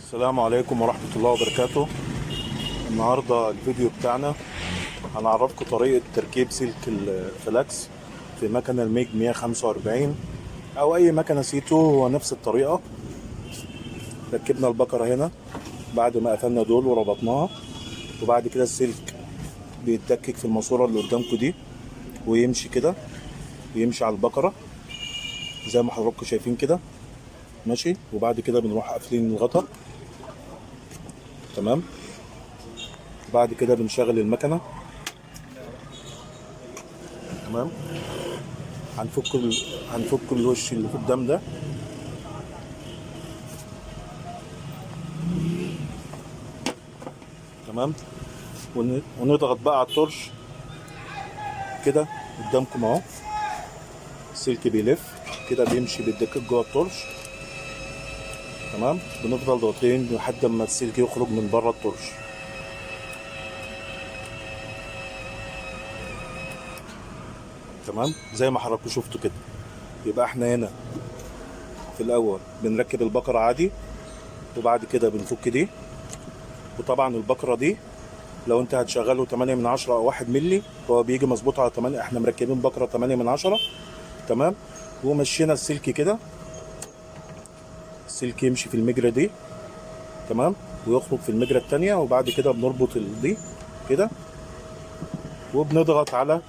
السلام عليكم ورحمة الله وبركاته. النهاردة الفيديو بتاعنا هنعرفكم طريقة تركيب سلك الفلاكس في مكنة الميج 145 أو أي مكنة سيتو. هو نفس الطريقة. ركبنا البكرة هنا بعد ما قفلنا دول وربطناها، وبعد كده السلك بيتدكك في الماسورة اللي قدامكم دي ويمشي كده، ويمشي على البكرة زي ما حضراتكم شايفين كده ماشي. وبعد كده بنروح قافلين الغطا تمام. بعد كده بنشغل المكنه تمام. هنفك الوش اللي قدام ده تمام، ونضغط بقى على التورش كده قدامكم اهو. السلك بيلف كده بيمشي بالدقيق جوه التورش تمام. بنفضل ضاغطين لحد ما السلك يخرج من بره التورش تمام زي ما حضراتكم شفتوا كده. يبقى احنا هنا في الاول بنركب البكره عادي، وبعد كده بنفك دي. وطبعا البكره دي لو انت هتشغله 8 من 10 او 1 مللي هو بيجي مظبوط على 8. احنا مركبين بكره 8 من 10 تمام. ومشينا السلك كده، السلك يمشي في المجرى دي تمام ويخرج في المجرى التانية. وبعد كده بنربط دي كده وبنضغط على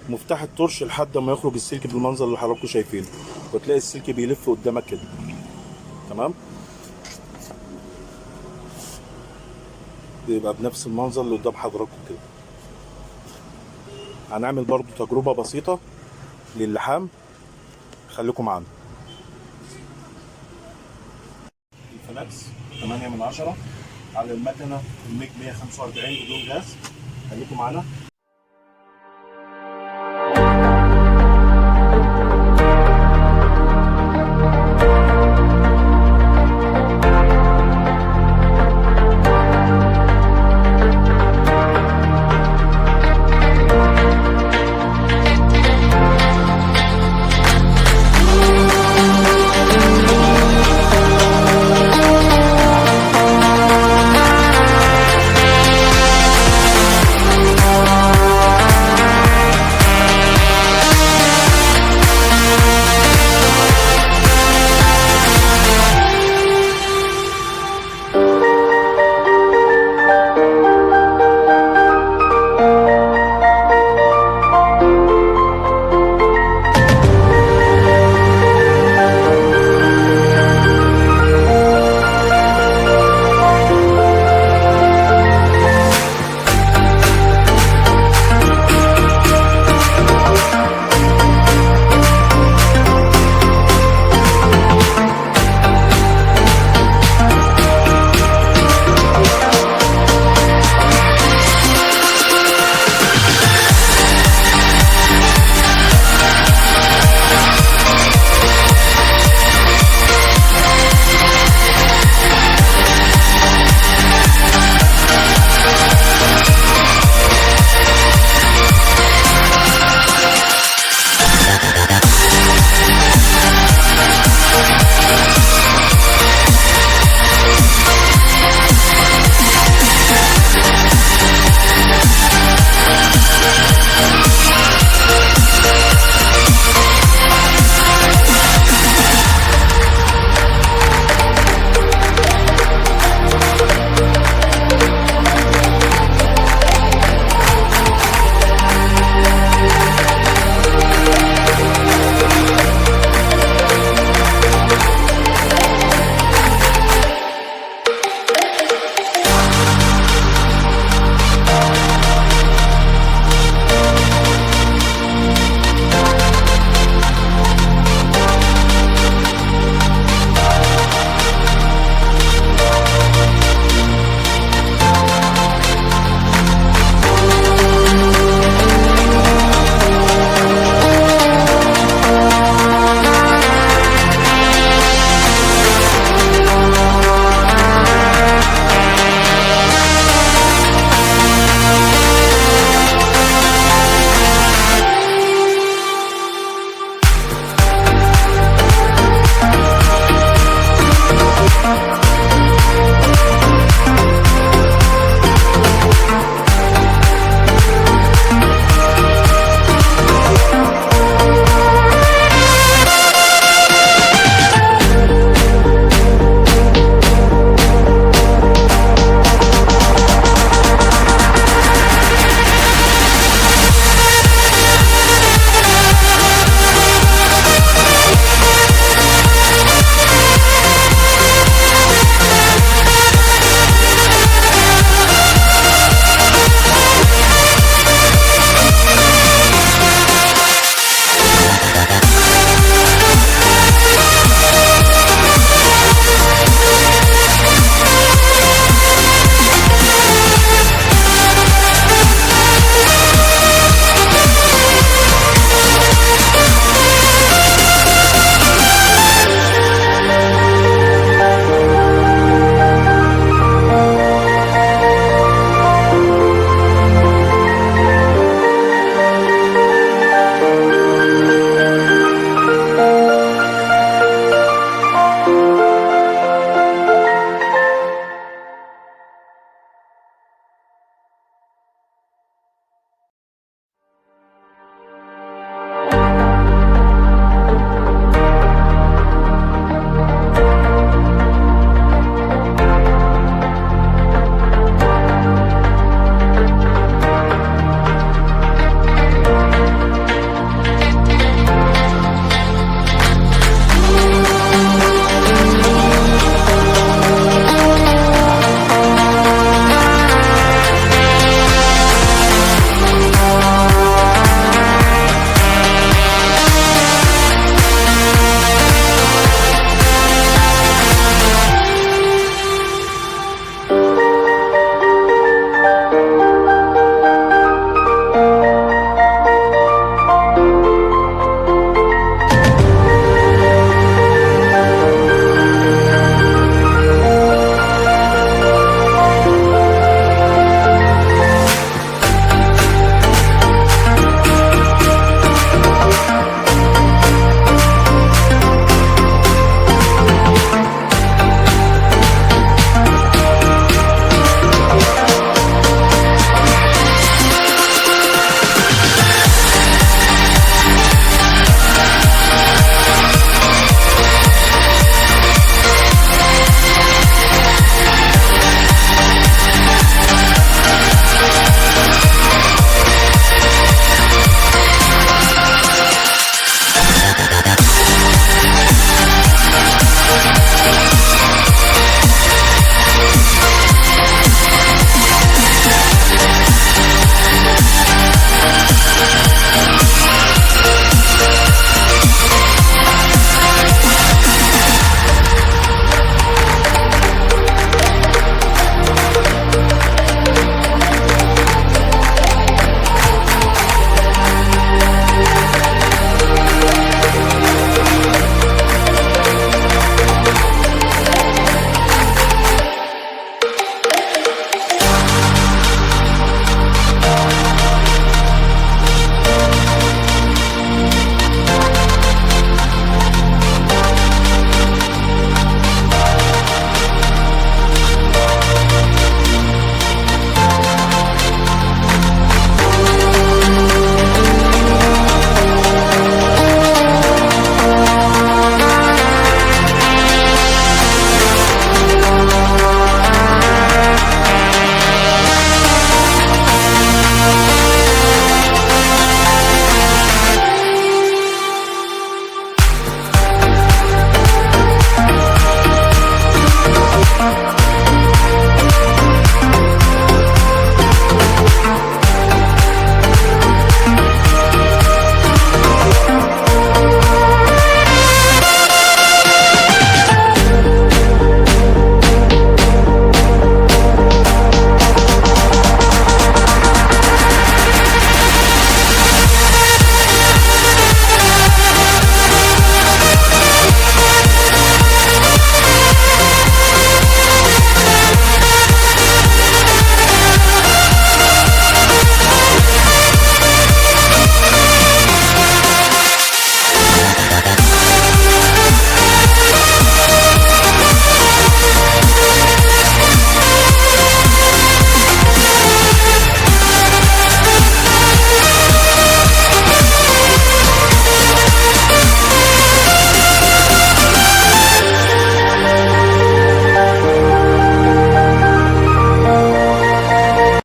مفتاح التورش لحد ما يخرج السلك بالمنظر اللي حضراتكم شايفينه، وتلاقي السلك بيلف قدامك كده تمام. بيبقى بنفس المنظر اللي قدام حضراتكم كده. هنعمل برضو تجربة بسيطة للحام، خليكم معانا. الفلاكس 8 من 10 على المكنة الميج 145 بدون غاز. خليكم معانا.